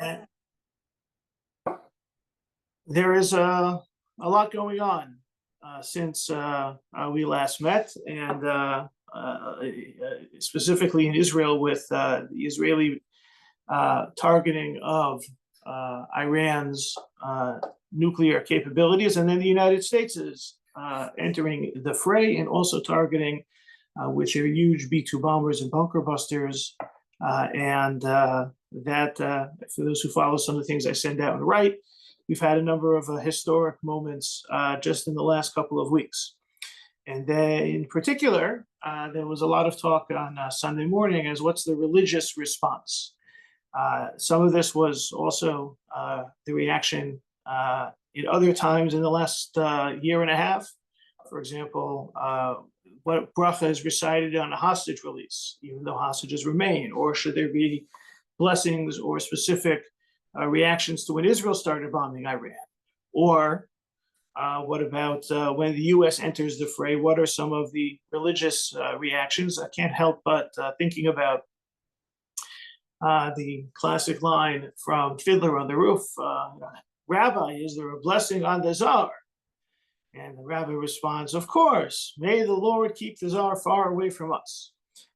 And there is a lot going on since we last met, and specifically in Israel with the Israeli targeting of Iran's nuclear capabilities, and then the United States is entering the fray and also targeting with their huge B-2 bombers and bunker busters. That, for those who follow some of the things I send out and write, we've had a number of historic moments just in the last couple of weeks. And then in particular, there was a lot of talk on Sunday morning as what's the religious response. Some of this was also the reaction in other times in the last year and a half. For example, what Beracha is recited on a hostage release, even though hostages remain, or should there be blessings or specific reactions to when Israel started bombing Iran? Or what about when the U.S. enters the fray? What are some of the religious reactions? I can't help but thinking about the classic line from Fiddler on the Roof, Rabbi, is there a blessing on the Tsar? And the rabbi responds, of course, may the Lord keep the Tsar far away from us.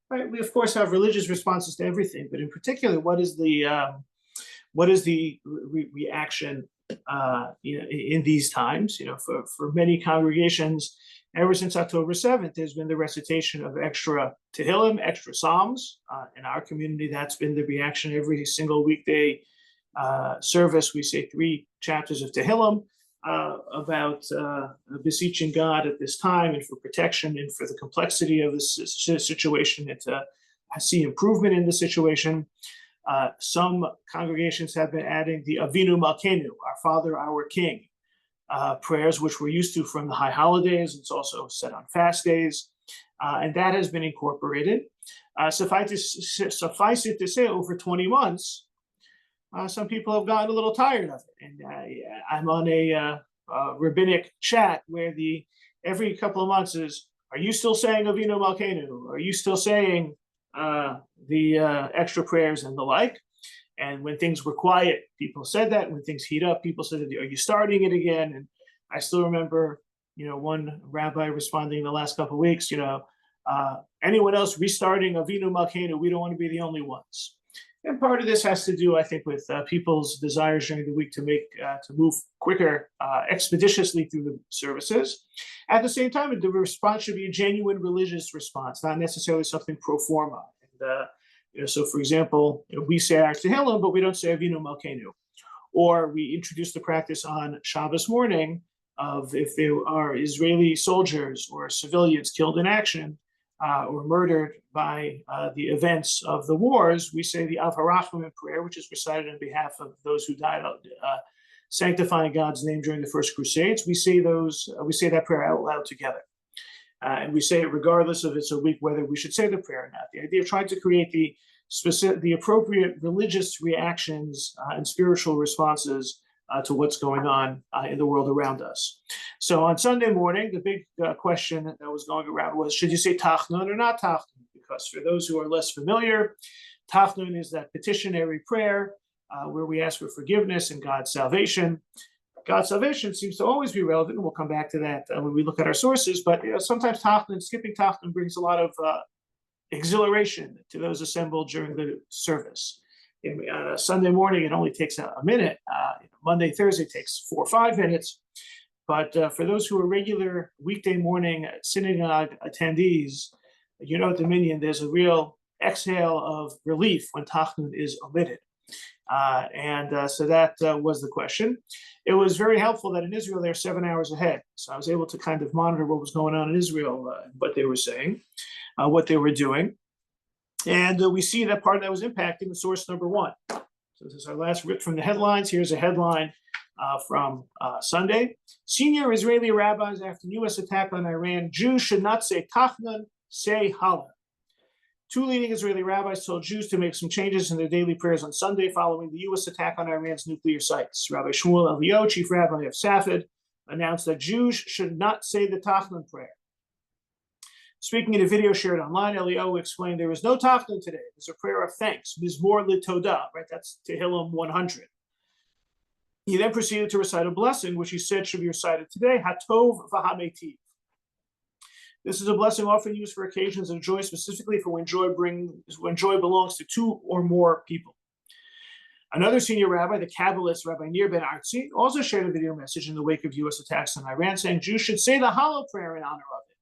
Right? We, of course, have religious responses to everything, but in particular, what is the reaction in these times? For many congregations, ever since October 7th, there's been the recitation of extra Tehillim, extra Psalms. In our community, that's been the reaction every single weekday service. We say 3 chapters of Tehillim about beseeching God at this time and for protection and for the complexity of this situation and to see improvement in the situation. Some congregations have been adding the Avinu Malkeinu, our Father, our King, prayers, which we're used to from the high holidays. It's also said on fast days, and that has been incorporated. Suffice it to say, over 20 months, some people have gotten a little tired of it. And I'm on a rabbinic chat where every couple of months is, are you still saying Avinu Malkeinu? Are you still saying the extra prayers and the like? And when things were quiet, people said that. When things heat up, people said, are you starting it again? And I still remember, one rabbi responding the last couple of weeks, anyone else restarting Avinu Malkeinu, we don't want to be the only ones. And part of this has to do, I think, with people's desires during the week to move quicker, expeditiously through the services. At the same time, the response should be a genuine religious response, not necessarily something pro forma. And, so, for example, we say our Tehillim, but we don't say Avinu Malkeinu. Or we introduce the practice on Shabbos morning of if there are Israeli soldiers or civilians killed in action, or murdered by the events of the wars, we say the Av HaRachamim prayer, which is recited on behalf of those who died sanctifying God's name during the First Crusades. We say that prayer out loud together. And we say it regardless of it's a week whether we should say the prayer or not. The idea of trying to create the appropriate religious reactions and spiritual responses to what's going on in the world around us. So on Sunday morning, the big question that was going around was, should you say Tachnun or not Tachnun? Because for those who are less familiar, Tachnun is that petitionary prayer where we ask for forgiveness and God's salvation. God's salvation seems to always be relevant, and we'll come back to that when we look at our sources, but sometimes skipping Tachnun brings a lot of exhilaration to those assembled during the service. On a Sunday morning, it only takes a minute. Monday, Thursday takes 4 or 5 minutes. But for those who are regular weekday morning synagogue attendees, at Dominion, there's a real exhale of relief when Tachnun is omitted. So that was the question. It was very helpful that in Israel, they're 7 hours ahead. So I was able to kind of monitor what was going on in Israel, what they were saying, what they were doing. And we see that part that was impacting the source number 1. So this is our last rip from the headlines. Here's a headline from Sunday. Senior Israeli rabbis after U.S. attack on Iran, Jews should not say Tachnun, say Hallel. 2 leading Israeli rabbis told Jews to make some changes in their daily prayers on Sunday following the U.S. attack on Iran's nuclear sites. Rabbi Shmuel Eliyahu, chief rabbi of Safed, announced that Jews should not say the Tachnun prayer. Speaking in a video shared online, Eliyahu explained there is no tafton today. There's a prayer of thanks, Mizmor Litodah, right? That's Tehillim 100. He then proceeded to recite a blessing, which he said should be recited today, Hatov V'Hametiv. This is a blessing often used for occasions of joy, specifically for when joy belongs to two or more people. Another senior rabbi, the Kabbalist Rabbi Nir Ben Artzi, also shared a video message in the wake of U.S. attacks on Iran, saying Jews should say the Hallel prayer in honor of it.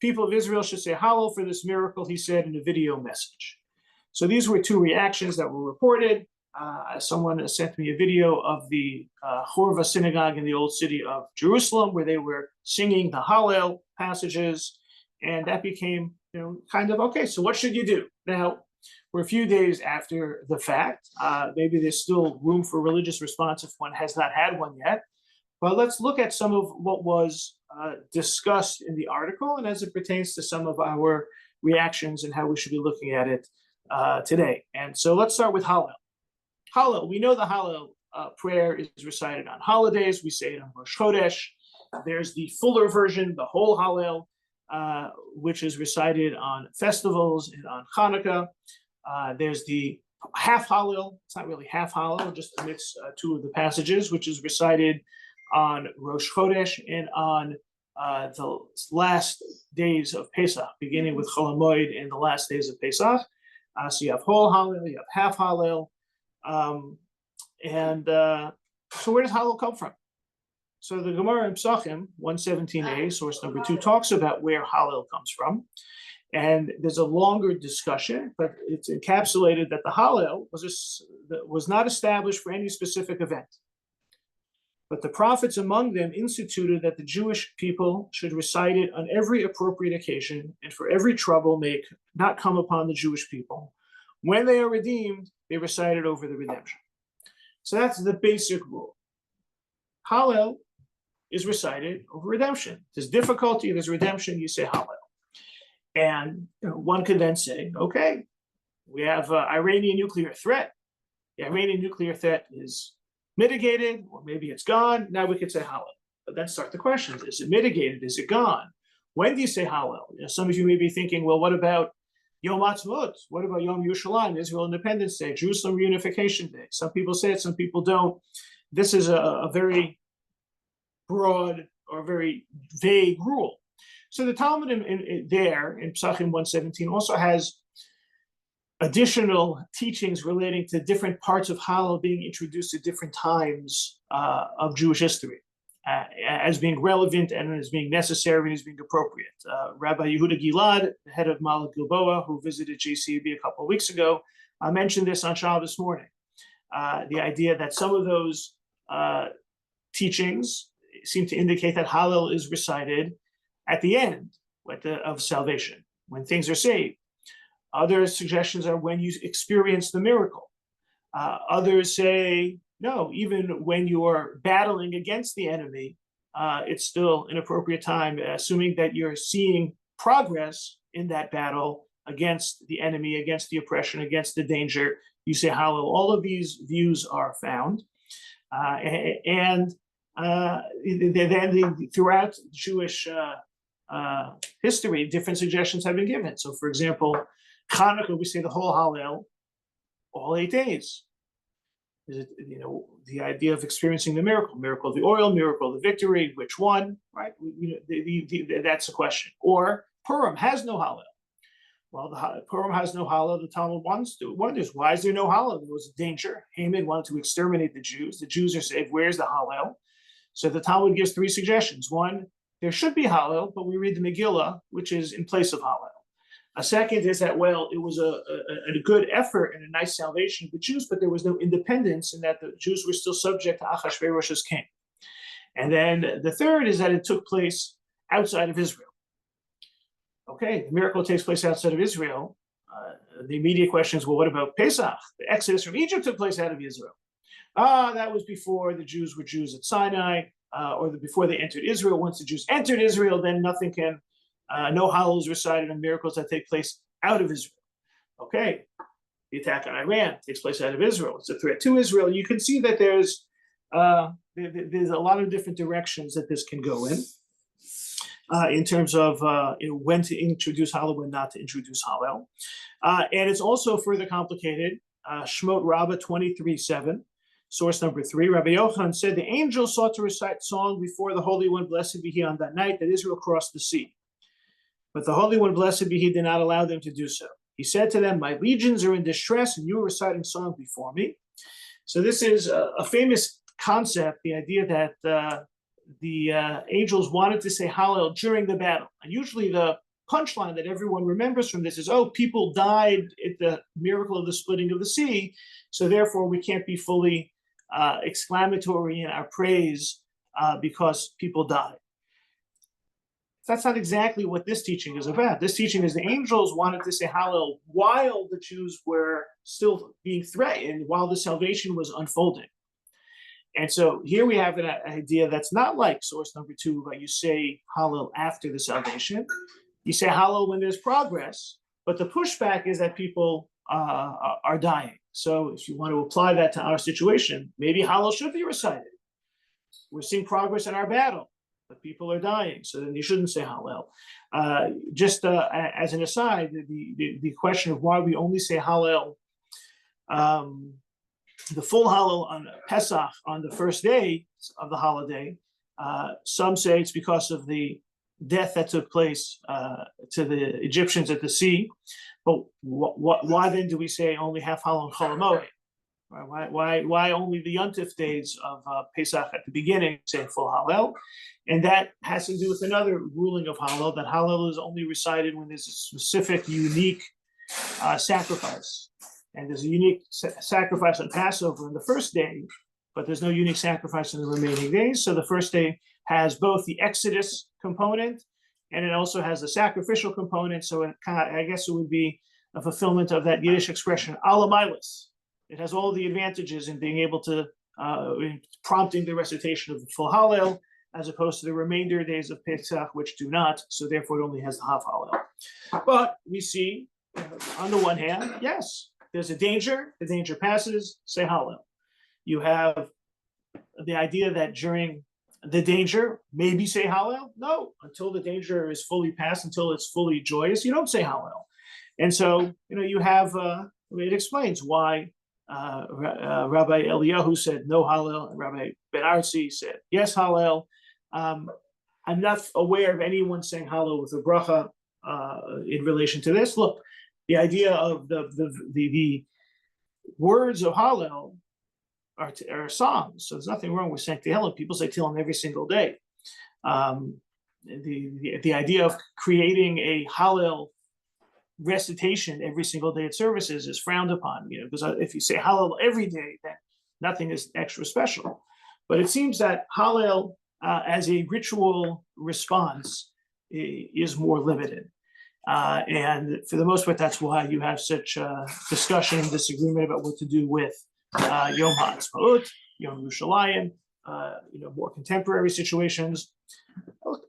People of Israel should say Hallel for this miracle, he said in a video message. So these were two reactions that were reported. Someone sent me a video of the Horva synagogue in the old city of Jerusalem, where they were singing the Hallel passages, and that became, kind of, okay, so what should you do? Now, we're a few days after the fact. Maybe there's still room for religious response if one has not had one yet. But let's look at some of what was discussed in the article and as it pertains to some of our reactions and how we should be looking at it today. And so let's start with Hallel. Hallel, we know the Hallel prayer is recited on holidays. We say it on Rosh Chodesh. There's the fuller version, the whole Hallel, which is recited on festivals and on Hanukkah. There's the half Hallel. It's not really half Hallel, just amidst two of the passages, which is recited on Rosh Chodesh and on the last days of Pesach, beginning with Chol HaMoed and the last days of Pesach. So you have whole Hallel, you have half Hallel. So where does Hallel come from? So the Gemara in Psachim 117a, source number 2, talks about where Hallel comes from. And there's a longer discussion, but it's encapsulated that the Hallel was not established for any specific event. But the prophets among them instituted that the Jewish people should recite it on every appropriate occasion, and for every trouble may not come upon the Jewish people. When they are redeemed, they recite it over the redemption. So that's the basic rule. Hallel is recited over redemption. There's difficulty, there's redemption, you say Hallel. And one could then say, okay, we have Iranian nuclear threat. The Iranian nuclear threat is mitigated, or maybe it's gone. Now we could say Hallel. But then start the questions. Is it mitigated? Is it gone? When do you say Hallel? Some of you may be thinking, well, what about Yom Ha'atzmaut? What about Yom Yerushalayim, Israel Independence Day, Jerusalem Reunification Day? Some people say it, some people don't. This is a very broad or very vague rule. So the Talmud in Psachim 117 also has additional teachings relating to different parts of Hallel being introduced at different times of Jewish history as being relevant and as being necessary and as being appropriate. Rabbi Yehuda Gilad, the head of Malach Gilboa, who visited JCB a couple of weeks ago, mentioned this on Shabbos morning. The idea that some of those teachings seem to indicate that Hallel is recited at the end of salvation, when things are saved. Other suggestions are when you experience the miracle. Others say, no, even when you are battling against the enemy, it's still an appropriate time, assuming that you're seeing progress in that battle against the enemy, against the oppression, against the danger. You say Hallel. All of these views are found. Then throughout Jewish history, different suggestions have been given. So, for example, Hanukkah, we say the whole Hallel, all 8 days. Is it, the idea of experiencing the miracle of the oil, miracle of the victory, which one, right? That's a question. Or Purim has no Hallel. Well, Purim has no Hallel. The Talmud wonders, why is there no Hallel? There was a danger. Haman wanted to exterminate the Jews. The Jews are saved. Where's the Hallel? So the Talmud gives 3 suggestions. One, there should be Hallel, but we read the Megillah, which is in place of Hallel. A second is that, well, it was a good effort and a nice salvation of the Jews, but there was no independence in that the Jews were still subject to Achashverosh as king. And then the third is that it took place outside of Israel. Okay, the miracle takes place outside of Israel. The immediate question is, well, what about Pesach? The Exodus from Egypt took place out of Israel. That was before the Jews were Jews at Sinai, or before they entered Israel. Once the Jews entered Israel, then nothing can, no Hallel is recited and miracles that take place out of Israel. Okay, the attack on Iran takes place out of Israel. It's a threat to Israel. You can see that there's a lot of different directions that this can go in. in terms of when to introduce Hallel, when not to introduce Hallel. And it's also further complicated. Shmot Rabbah 23:7, source number 3. Rabbi Yochanan said the angels sought to recite song before the Holy One, blessed be he, on that night that Israel crossed the sea. But the Holy One, blessed be he, did not allow them to do so. He said to them, my legions are in distress, and you are reciting song before me. So this is a famous concept, the idea that the angels wanted to say Hallel during the battle. And usually the punchline that everyone remembers from this is, oh, people died at the miracle of the splitting of the sea, so therefore we can't be fully exclamatory in our praise because people died. That's not exactly what this teaching is about. This teaching is the angels wanted to say Hallel while the Jews were still being threatened, while the salvation was unfolding. And so here we have an idea that's not like source number 2, but you say Hallel after the salvation. You say Hallel when there's progress, but the pushback is that people are dying. So if you want to apply that to our situation, maybe Hallel should be recited. We're seeing progress in our battle, but people are dying, so then you shouldn't say Hallel. Just as an aside, the question of why we only say Hallel, the full Hallel on Pesach on the first day of the holiday, some say it's because of the death that took place to the Egyptians at the sea. But why then do we say only half Hallel and Chol Hamoed? Why only the Yontif days of Pesach at the beginning say full Hallel? And that has to do with another ruling of Hallel, that Hallel is only recited when there's a specific, unique sacrifice. And there's a unique sacrifice on Passover on the first day, but there's no unique sacrifice in the remaining days. So the first day has both the Exodus component and it also has the sacrificial component. So I guess it would be a fulfillment of that Yiddish expression, Alamilis. It has all the advantages in being able to, prompting the recitation of the full Hallel, as opposed to the remainder days of Pesach, which do not. So therefore, it only has the half Hallel. But we see, on the one hand, yes, there's a danger. The danger passes, say Hallel. You have the idea that during the danger, maybe say Hallel. No, until the danger is fully passed, until it's fully joyous, you don't say Hallel. And so, you have, it explains why Rabbi Eliyahu said no Hallel, and Rabbi Ben Arzi said yes Hallel. I'm not aware of anyone saying Hallel with a bracha in relation to this. Look, the idea of the words of Hallel are songs, so there's nothing wrong with saying Tehillim. People say Tehillim every single day. The idea of creating a Hallel recitation every single day at services is frowned upon, because if you say Hallel every day, then nothing is extra special. But it seems that Hallel as a ritual response is more limited. And for the most part, that's why you have such discussion and disagreement about what to do with Yom HaAtzmaut, Yom Yerushalayim, more contemporary situations.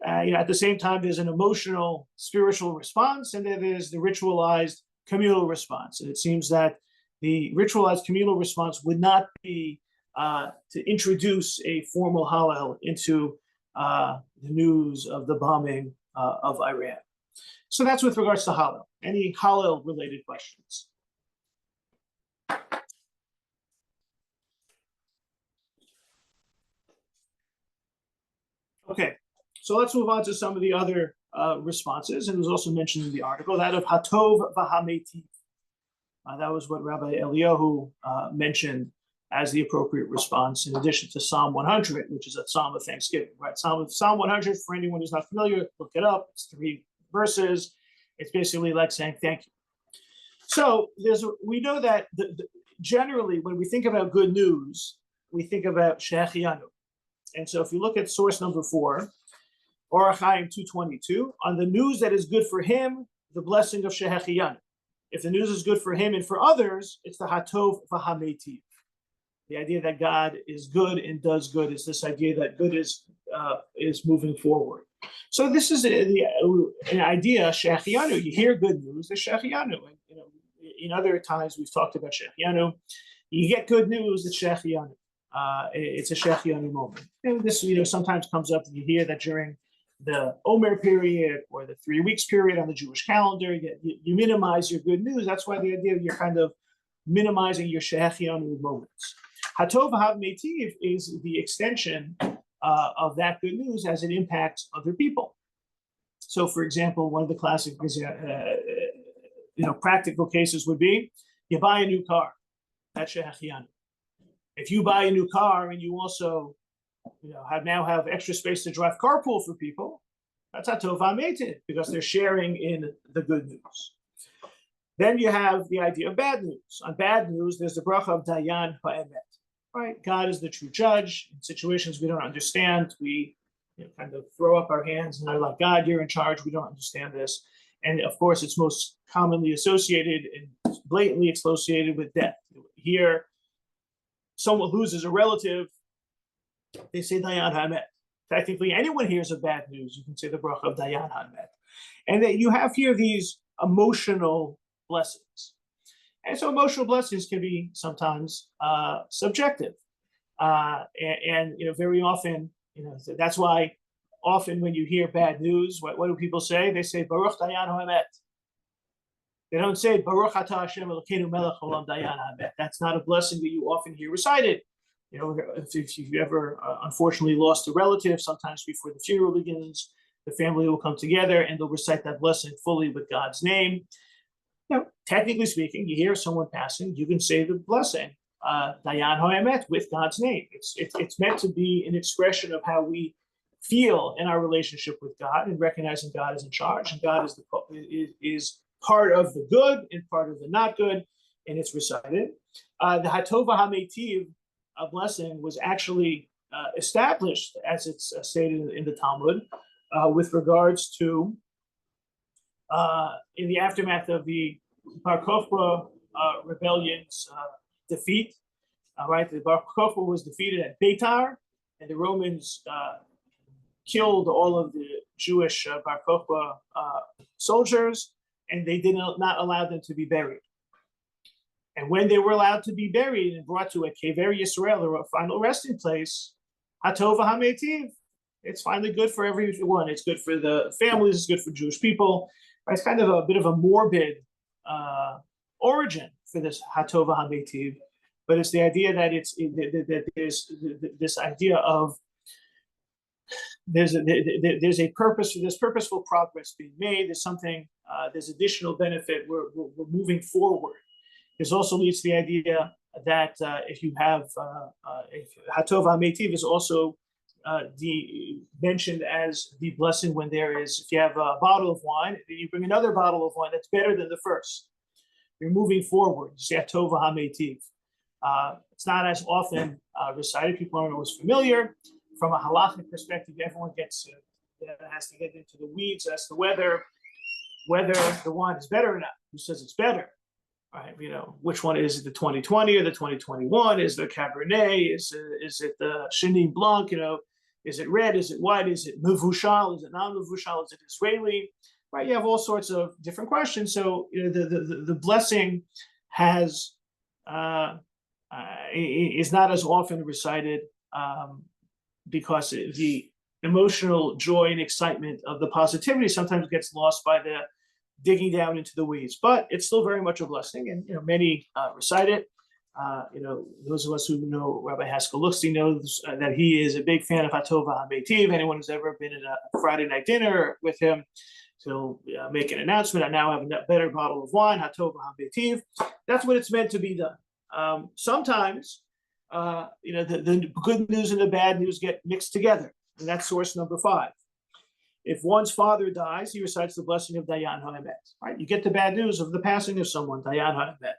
At the same time, there's an emotional, spiritual response, and then there's the ritualized communal response. And it seems that the ritualized communal response would not be to introduce a formal Hallel into the news of the bombing of Iran. So that's with regards to Hallel. Any Hallel-related questions? Okay, so let's move on to some of the other responses, and it was also mentioned in the article, that of Hatov Vahametiv. That was what Rabbi Eliyahu mentioned as the appropriate response, in addition to Psalm 100, which is a psalm of thanksgiving, right? Psalm 100, for anyone who's not familiar, look it up. It's 3 verses. It's basically like saying thank you. So we know that generally when we think about good news, we think about Shechianu. And so if you look at source number 4, Orach Chaim 222, on the news that is good for him, the blessing of Shechianu. If the news is good for him and for others, it's the Hatov Vahametiv. The idea that God is good and does good is this idea that good is moving forward. So this is an idea, Shechianu. You hear good news, the Shechianu. In other times we've talked about Shechianu. You get good news, it's Shechianu. It's a Shechianu moment. And this, sometimes comes up, and you hear that during the Omer period or the 3 weeks period on the Jewish calendar. You minimize your good news. That's why the idea you're kind of minimizing your shehechianu moments. Hatov Hav Meitiv is the extension of that good news as it impacts other people. So, for example, one of the classic, practical cases would be you buy a new car. That's shehechianu. If you buy a new car and you also now have extra space to drive carpool for people, that's hatov ha'meitiv, because they're sharing in the good news. Then you have the idea of bad news. On bad news, there's the bracha of dayan ha'emet. Right? God is the true judge. In situations we don't understand, we kind of throw up our hands and are like, God, you're in charge. We don't understand this. And of course, it's most commonly associated and blatantly associated with death. Here, someone loses a relative, they say dayan ha'emet. Technically, anyone hears of bad news, you can say the bracha of dayan ha'emet. And that you have here these emotional blessings. And so emotional blessings can be sometimes subjective. And very often, that's why often when you hear bad news, what do people say? They say, Baruch dayan ha'emet. They don't say, Baruch atah Hashem Elokeinu melech haolam dayan ha'emet. That's not a blessing that you often hear recited. If you ever unfortunately lost a relative, sometimes before the funeral begins, the family will come together and they'll recite that blessing fully with God's name. Technically speaking, you hear someone passing, you can say the blessing, dayan ha'emet, with God's name. It's meant to be an expression of how we feel in our relationship with God and recognizing God is in charge and God is part of the good and part of the not good, and it's recited. The hatov ha'meitiv, a blessing, was actually established, as it's stated in the Talmud, with regards to in the aftermath of the Bar Kokhba rebellion's defeat. Right, the Bar Kokhba was defeated at Beitar, and the Romans killed all of the Jewish Bar Kokhba soldiers, and they did not allow them to be buried. And when they were allowed to be buried and brought to a Kever Yisrael, or a final resting place, hatov ha'meitiv, it's finally good for everyone. It's good for the families. It's good for Jewish people. It's kind of a bit of a morbid origin for this hatov ha'meitiv, but it's the idea that that there's this idea of there's a purpose. There's purposeful progress being made. There's something. There's additional benefit. We're moving forward. This also leads to the idea that if you have hatov ha'meitiv is also mentioned as the blessing when there is, if you have a bottle of wine, then you bring another bottle of wine that's better than the first. You're moving forward. You say hatov ha'meitiv. It's not as often recited. People aren't always familiar. From a halachic perspective, everyone has to get into the weeds as to whether the wine is better or not. Who says it's better? Right, which one is it? The 2020 or the 2021? Is the Cabernet? Is it the Chenin Blanc? Is it red? Is it white? Is it mevushal? Is it non-mevushal? Is it Israeli? Right, you have all sorts of different questions. So the blessing has is not as often recited because the emotional joy and excitement of the positivity sometimes gets lost by the digging down into the weeds, but it's still very much a blessing, and many recite it. Those of us who know Rabbi Haskell Luxty knows that he is a big fan of hatov ha'meitiv. Anyone who's ever been at a Friday night dinner with him, he'll make an announcement. I now have a better bottle of wine, hatov ha'meitiv. That's what it's meant to be done. Sometimes, the good news and the bad news get mixed together, and that's source number 5. If one's father dies, he recites the blessing of dayan ha'emet. Right? You get the bad news of the passing of someone, dayan ha'emet.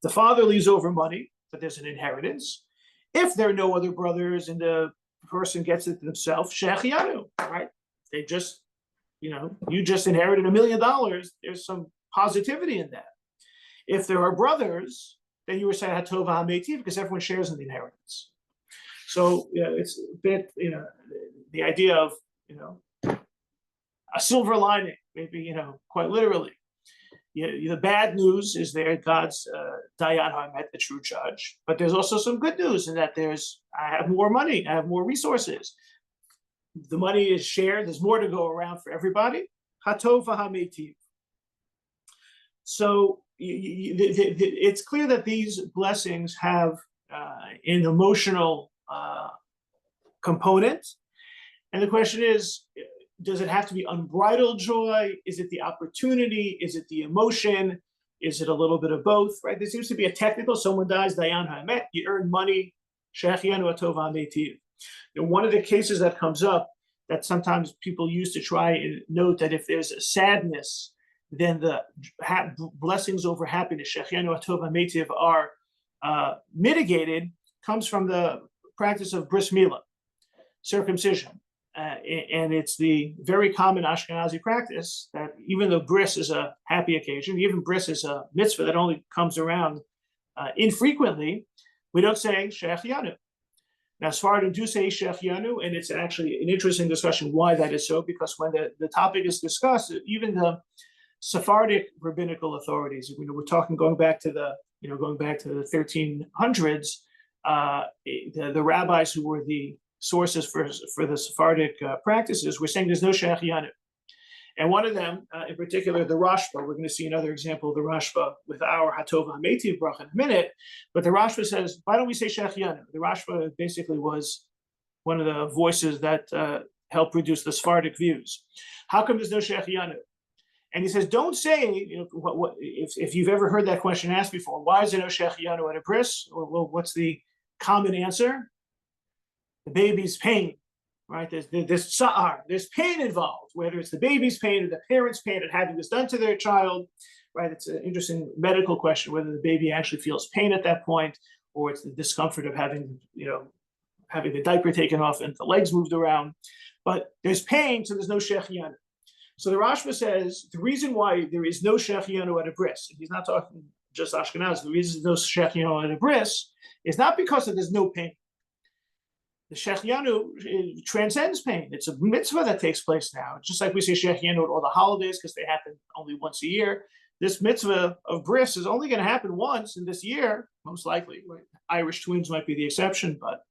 The father leaves over money, but there's an inheritance. If there are no other brothers and the person gets it themselves, shehechianu. Right? They just, you just inherited $1 million. There's some positivity in that. If there are brothers, then you recite hatov ha'meitiv because everyone shares in the inheritance. So it's a bit, the idea of, a silver lining, maybe, quite literally. The bad news is there, God's dayan ha'emet, the true judge. But there's also some good news in that I have more money, I have more resources. the money is shared. There's more to go around for everybody. Hatov v'hametiv. So it's clear that these blessings have an emotional component. And the question is, does it have to be unbridled joy? Is it the opportunity? Is it the emotion? Is it a little bit of both, right? There seems to be a technical, someone dies, dayan ha'emet, you earn money, shechianu hatov ha'metiv. One of the cases that comes up that sometimes people use to try and note that if there's a sadness, then the blessings over happiness, shechianu hatov ha'metiv, are mitigated, comes from the practice of bris milah, circumcision. And it's the very common Ashkenazi practice that even though bris is a happy occasion, even bris is a mitzvah that only comes around infrequently, we don't say shechianu. Now, Sephardim do say shechianu, and it's actually an interesting discussion why that is so, because when the topic is discussed, even the Sephardic rabbinical authorities, we're talking going back to the 1300s, the rabbis who were the sources for the Sephardic practices were saying there's no shechianu. And one of them, in particular, the Rashba, we're going to see another example of the Rashba with our Hatov HaMeitiv bracha in a minute, but the Rashba says, why don't we say shechianu? The Rashba basically was one of the voices that helped produce the Sephardic views. How come there's no shechianu? And he says, don't say, if you've ever heard that question asked before, why is there no shechianu at a bris? Well, what's the common answer? The baby's pain, right? There's sa'ar, there's pain involved, whether it's the baby's pain or the parents' pain at having this done to their child, right? It's an interesting medical question, whether the baby actually feels pain at that point, or it's the discomfort of having the diaper taken off and the legs moved around. But there's pain, so there's no shechianu. So the Rashba says the reason why there is no shechianu at a bris, and he's not talking just Ashkenaz, the reason there's no shechianu at a bris is not because there's no pain. The shechianu transcends pain. It's a mitzvah that takes place now. Just like we say shechianu at all the holidays because they happen only once a year. This mitzvah of bris is only going to happen once in this year, most likely. Irish twins might be the exception, but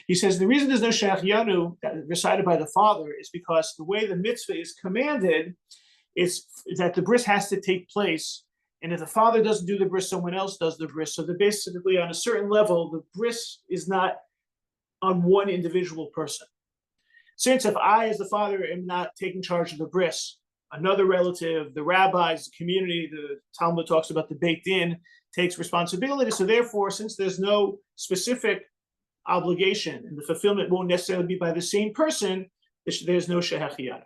he says the reason there's no shechianu recited by the father is because the way the mitzvah is commanded is that the bris has to take place. And if the father doesn't do the bris, someone else does the bris. So that basically on a certain level, the bris is not on one individual person. Since if I, as the father, am not taking charge of the bris, another relative, the rabbis, the community, the Talmud talks about the Beit Din, takes responsibility. So therefore, since there's no specific obligation and the fulfillment won't necessarily be by the same person, there's no shechianu.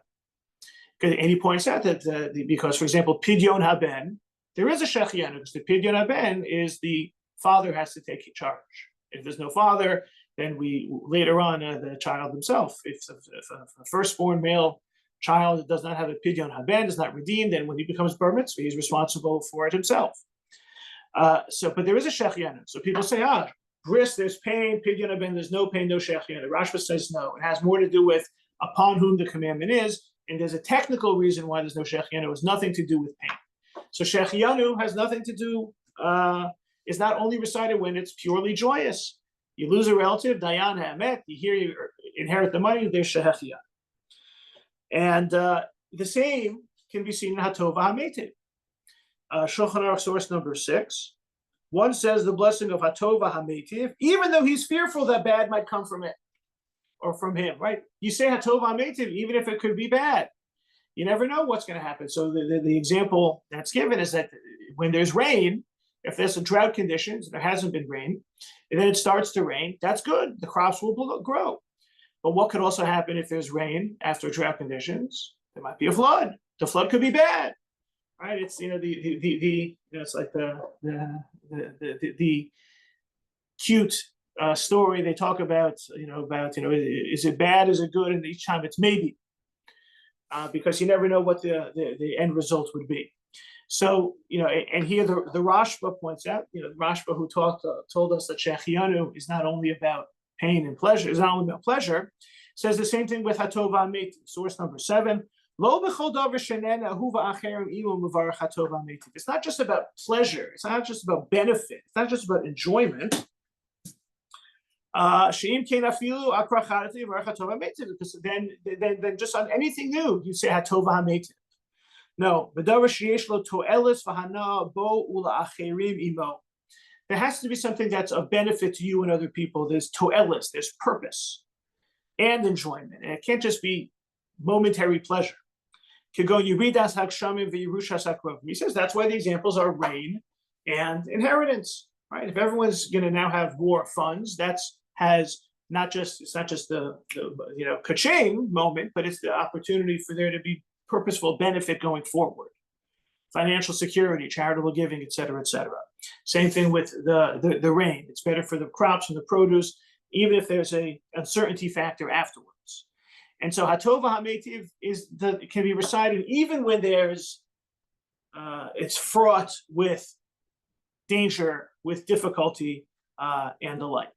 And he points out that because, for example, pidyon haben, there is a shechianu because the pidyon haben is the father has to take charge. If there's no father, then we later on the child himself. If a firstborn male child does not have a pidyon haben, is not redeemed, then when he becomes bar mitzvah, he's responsible for it himself. But there is a shechianu. So people say, bris, there's pain, pidyon haben, there's no pain, no shechianu. Rashba says no. It has more to do with upon whom the commandment is, and there's a technical reason why there's no shechianu. It has nothing to do with pain. So shechianu has nothing to do, is not only recited when it's purely joyous. You lose a relative, dayan ha'emet, you hear you inherit the money, there's shechianu. And the same can be seen in Hatov HaMeitiv. Shulchan Aruch source number 6. One says the blessing of Hatov HaMeitiv, even though he's fearful that bad might come from it or from him, right? You say Hatov HaMeitiv, even if it could be bad. You never know what's going to happen. So the example that's given is that when there's rain, if there's a drought conditions, there hasn't been rain, and then it starts to rain, that's good. The crops will grow. But what could also happen if there's rain after drought conditions? There might be a flood. The flood could be bad, right? It's it's like the cute story they talk about is it bad, is it good, and each time it's maybe because you never know what the end result would be. So and here the Rashba points out, the Rashba who told us that shechianu is not only about pain and pleasure, is not only about pleasure, says the same thing with Hatov HaMeitiv. Source number 7. It's not just about pleasure. It's not just about benefit. It's not just about enjoyment. She'im kein afilu akra charati v'recha tova hametiv, because then just on anything new you say hatova hametiv. No, b'davar sheyesh lo to'elis v'hana bo ula'acherim imo. There has to be something that's of benefit to you and other people. There's to'elis, there's purpose and enjoyment, and it can't just be momentary pleasure. He says that's why the examples are rain and inheritance, right? If everyone's going to now have more funds, it's not just the ka-ching moment, but it's the opportunity for there to be purposeful benefit going forward. Financial security, charitable giving, et cetera, et cetera. Same thing with the rain. It's better for the crops and the produce, even if there's a uncertainty factor afterwards. And so Hatova HaMeitiv can be recited even when there's it's fraught with danger, with difficulty, and the like.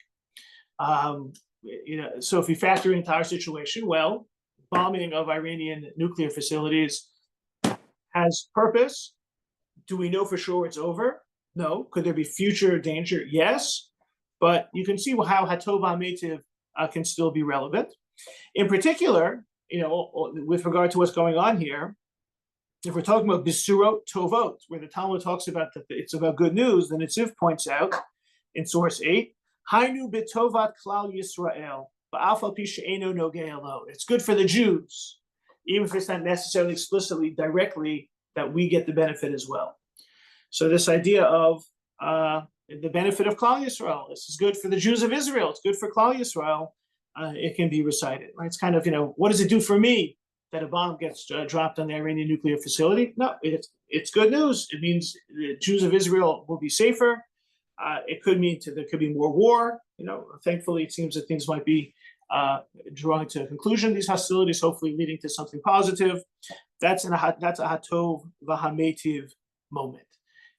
So if we factor into our situation, well, bombing of Iranian nuclear facilities has purpose. Do we know for sure it's over? No. Could there be future danger? Yes. But you can see how Hatova HaMeitiv can still be relevant. In particular, with regard to what's going on here, if we're talking about Bisurot Tovot, where the Talmud talks about that it's about good news, then Nitziv points out in source 8, Hainu bitovat klal Yisrael, ba'afal pi she'eino nogei lo. It's good for the Jews, even if it's not necessarily explicitly, directly, that we get the benefit as well. So this idea of the benefit of Klal Yisrael, this is good for the Jews of Israel, it's good for Klal Yisrael, it can be recited. Right? It's kind of, what does it do for me that a bomb gets dropped on the Iranian nuclear facility? No, it's good news. It means the Jews of Israel will be safer. It could mean there could be more war. Thankfully, it seems that things might be drawing to a conclusion, these hostilities, hopefully leading to something positive. That's a hatov v'hametiv moment.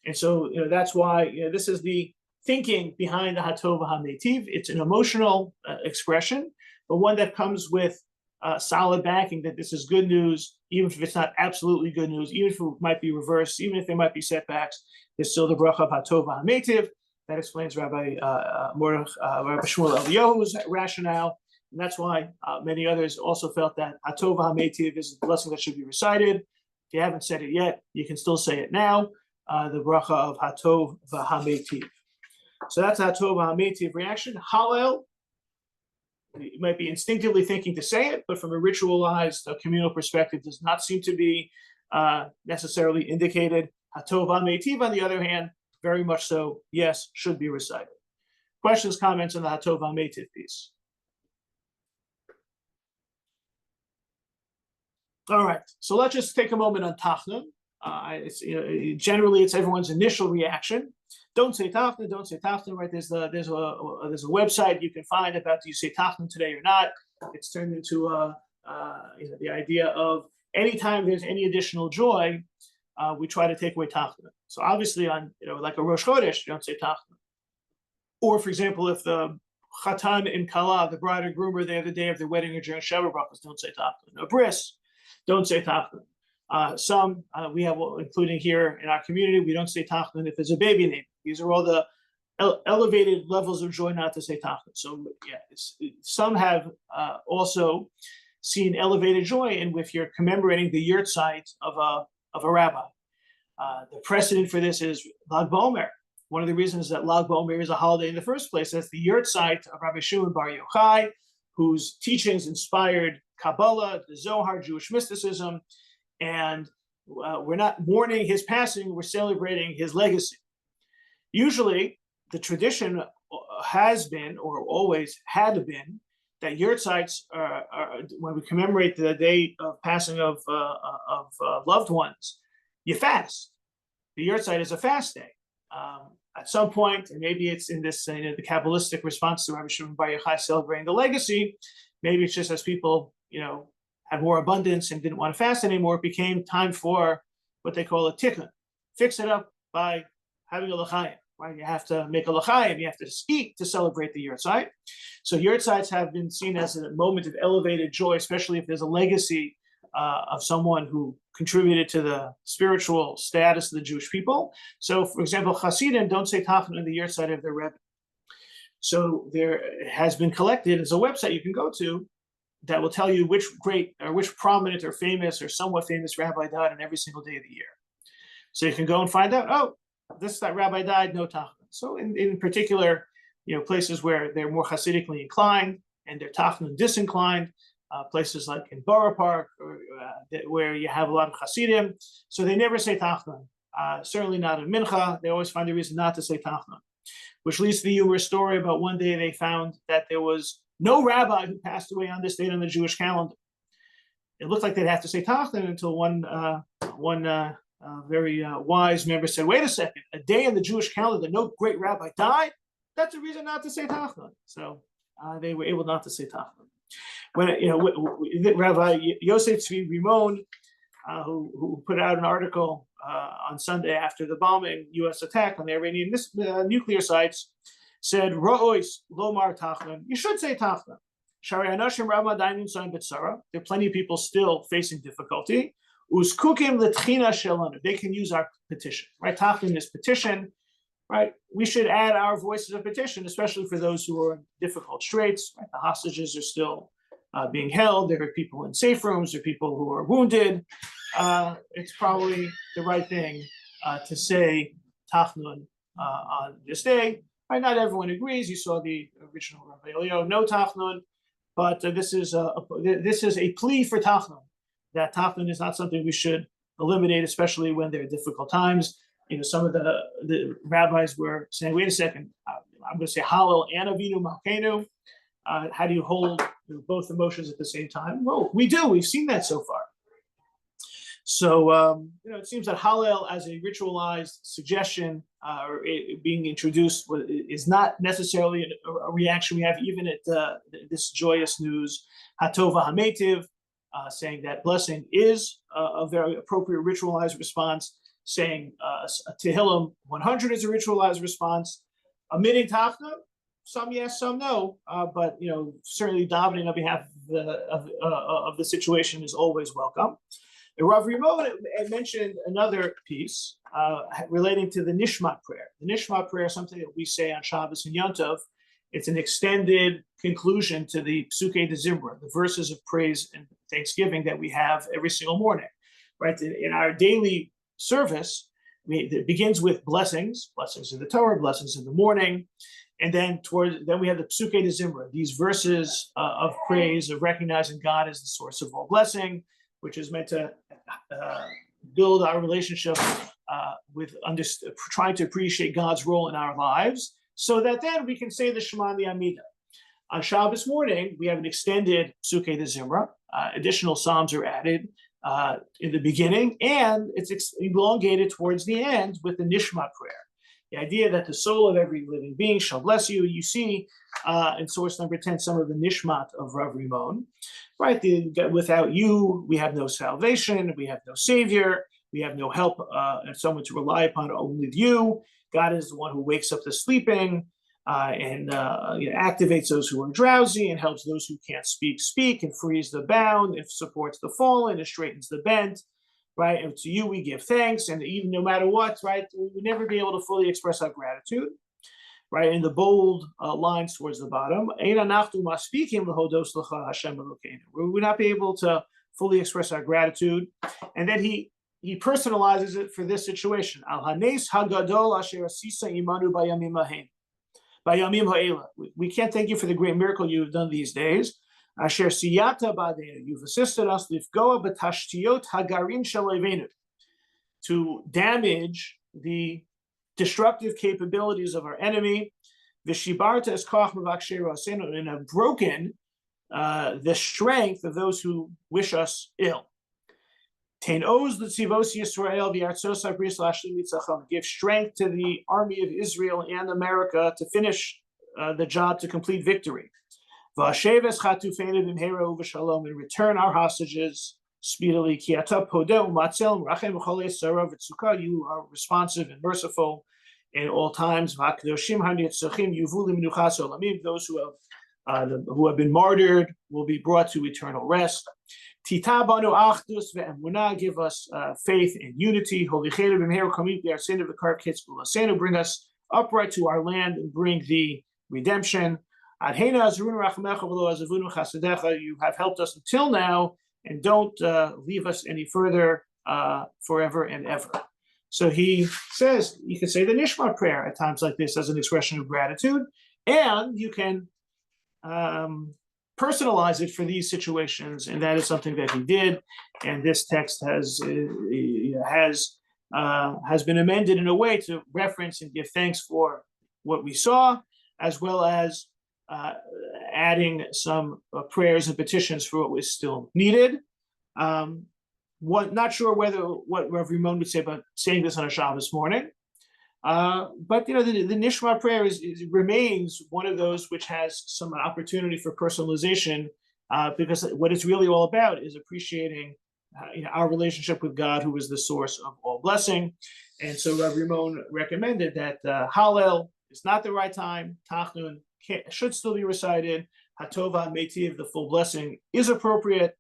And so, that's why this is the thinking behind the hatov v'hametiv. It's an emotional expression, but one that comes with solid backing that this is good news, even if it's not absolutely good news, even if it might be reversed, even if there might be setbacks, there's still the bracha of hatov v'hametiv. That explains Rabbi Shmuel Eliyahu's rationale. And that's why many others also felt that Hatov HaMeitiv is a blessing that should be recited. If you haven't said it yet, you can still say it now, the bracha of Hatov HaMeitiv. So that's Hatov HaMeitiv reaction. Hallel, you might be instinctively thinking to say it, but from a ritualized communal perspective, does not seem to be necessarily indicated. Hatov HaMeitiv, on the other hand, very much so, yes, should be recited. Questions, comments on the Hatov HaMeitiv piece? All right, so let's just take a moment on Tachnun. Generally, it's everyone's initial reaction. Don't say Tachnun, don't say Tachnun, right? There's a website you can find about do you say Tachnun today or not. It's turned into the idea of anytime there's any additional joy, we try to take away Tachnun. So obviously on like a Rosh Chodesh, you don't say Tachnun. Or for example, if the Chatan and Kala, the bride or groom, are there the day of their wedding or during Sheva Brachos, don't say Tachnun. No bris, don't say Tachnun. Some we have, including here in our community, we don't say Tachnun if there's a baby name. These are all the elevated levels of joy not to say Tachnun. So yeah, some have also seen elevated joy in if you're commemorating the yurtzeit of a rabbi. The precedent for this is Lag BaOmer. One of the reasons that Lag BaOmer is a holiday in the first place, that's the yurtzeit of Rabbi Shimon Bar Yochai, whose teachings inspired Kabbalah, the Zohar, Jewish mysticism, and we're not mourning his passing, we're celebrating his legacy. Usually, the tradition has been, or always had been, that yurtzeits when we commemorate the day of passing of loved ones, you fast. The yurtzeit is a fast day. At some point, and maybe it's in this the Kabbalistic response to Rabbi Shimon Bar Yochai celebrating the legacy, maybe it's just as people had more abundance and didn't want to fast anymore, it became time for what they call a tikkun. Fix it up by having a l'chaim. Right? You have to make a l'chaim, you have to eat to celebrate the yurtzeit. So yurtzeits have been seen as a moment of elevated joy, especially if there's a legacy of someone who contributed to the spiritual status of the Jewish people. So, for example, Hasidim don't say Tachnun in the yurtzeit of their Rebbe. So there has been collected, as a website you can go to that will tell you which great or which prominent or famous or somewhat famous rabbi died on every single day of the year. So you can go and find out, oh, that rabbi died, no tachnun. So in particular, places where they're more Hasidically inclined and they're tachnun disinclined, places like in Borough Park, or where you have a lot of Hasidim, so they never say tachnun. Certainly not in Mincha. They always find a reason not to say tachnun, which leads to the humorous story about one day they found that there was no rabbi who passed away on this date on the Jewish calendar. It looked like they'd have to say tachnun until one very wise member said, "Wait a second! A day in the Jewish calendar that no great rabbi died? That's a reason not to say tachnun." So they were able not to say tachnun. When Rabbi Yosef Tzvi Rimon, who put out an article on Sunday after the bombing, U.S. attack on the Iranian nuclear sites, said, "Ro'ois lomar tachnun." You should say tachnun. Shari anashim rabba dainin soin b'tzara. There are plenty of people still facing difficulty. Uzkukim l'tchina shelanu. They can use our petition. Right, tachnun is petition. Right, we should add our voices of petition, especially for those who are in difficult straits. Right? The hostages are still being held. There are people in safe rooms. There are people who are wounded. It's probably the right thing to say tachnun on this day. Right? Not everyone agrees. You saw the original Rabbi Elio, no tachnun, but this is a plea for tachnun. That tachnun is not something we should eliminate, especially when there are difficult times. Some of the rabbis were saying, "Wait a second, I'm going to say Hallel and Avinu Malkeinu. How do you hold both emotions at the same time?" Well, we do. We've seen that so far. So it seems that Hallel as a ritualized suggestion being introduced is not necessarily a reaction we have even at this joyous news. Hatova Hametiv, saying that blessing is a very appropriate ritualized response. Saying Tehillim 100 is a ritualized response. Omitting tachnun, some yes, some no, but certainly davening on behalf of the situation is always welcome. The Rav Rimon mentioned another piece relating to the Nishmat prayer. The Nishmat prayer is something that we say on Shabbos and Yom Tov. It's an extended conclusion to the Psukei de Zimra, the verses of praise and thanksgiving that we have every single morning. Right, in our daily service, it begins with blessings in the Torah, blessings in the morning, and then we have the Psukei de Zimra, these verses of praise, of recognizing God as the source of all blessing, which is meant to build our relationship with trying to appreciate God's role in our lives, so that then we can say the Shema and the Amidah. On Shabbos morning, we have an extended Psukei de Zimra. Additional psalms are added in the beginning, and it's elongated towards the end with the Nishma prayer. The idea that the soul of every living being shall bless you. You see in source number 10 some of the Nishmat of Rav Rimon. Right, without you, we have no salvation, we have no savior, we have no help and someone to rely upon, only you. God is the one who wakes up the sleeping and activates those who are drowsy and helps those who can't speak, and frees the bound, and supports the fallen, and straightens the bent. Right, and to you we give thanks, and even no matter what, right, we will never be able to fully express our gratitude. Right, in the bold lines towards the bottom, we will not be able to fully express our gratitude. And then he personalizes it for this situation. Al hanes hagadol asher asisa imanu bayamim hain. We can't thank you for the great miracle you have done these days. Asher siyata b'adeinu, you've assisted us lifgoa b'tashtiyot hagarin shel oivenu, to damage the destructive capabilities of our enemy. Vishibarta es koach mevakshei rasenu, and have broken the strength of those who wish us ill. Tein oz l'tzivos Yisrael v'artzos habris lashlim nitzachon. Give strength to the army of Israel and America to finish the job, to complete victory. V'asheves chatufeinu b'mheira u'v'shalom, and return our hostages speedily. Ki ata podeh u'matzel rachem v'cholei sarah v'tzukah. You are responsive and merciful in all times. V'hakdoshim hanitzachim yuvu l'menuchas olamim. Those who have been martyred will be brought to eternal rest. Tita banu achdus ve'emunah, give us faith and unity. Holichenu b'mheira kamim v'yarsenu v'kar kitzbu lasenu, bring us upright to our land and bring the redemption. You have helped us until now, and don't leave us any further forever and ever. So he says you can say the Nishma prayer at times like this as an expression of gratitude, and you can personalize it for these situations, and that is something that he did. And this text has been amended in a way to reference and give thanks for what we saw, as well as adding some prayers and petitions for what was still needed. Not sure what Rav Rimon would say about saying this on a Shabbos morning, but the Nishma prayer remains one of those which has some opportunity for personalization, because what it's really all about is appreciating our relationship with God, who is the source of all blessing. And so Rav Rimon recommended that Hallel is not the right time. Tachnun should still be recited. Hatova Meitiv, the full blessing, is appropriate.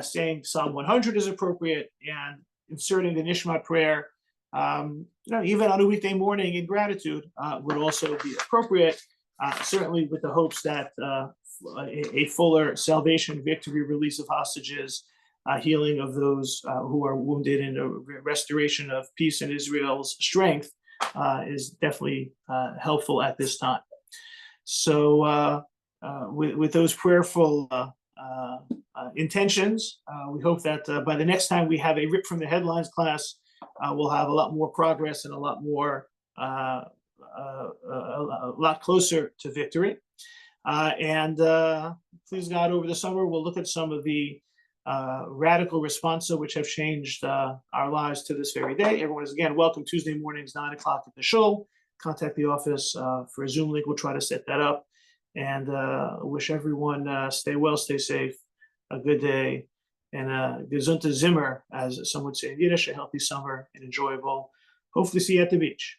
Saying Psalm 100 is appropriate, and inserting the Nishma prayer, even on a weekday morning in gratitude, would also be appropriate. Certainly, with the hopes that a fuller salvation, victory, release of hostages, healing of those who are wounded, and a restoration of peace in Israel's strength is definitely helpful at this time. So, with those prayerful intentions, we hope that by the next time we have a Rip from the Headlines class, we'll have a lot more progress and a lot more, a lot closer to victory. And please God, over the summer, we'll look at some of the radical responsa which have changed our lives to this very day. Everyone is again welcome Tuesday mornings, 9 o'clock at the shul. Contact the office for a Zoom link. We'll try to set that up. And wish everyone stay well, stay safe, a good day, and gesundte Zimmer, as some would say in Yiddish, a healthy summer and enjoyable. Hopefully see you at the beach.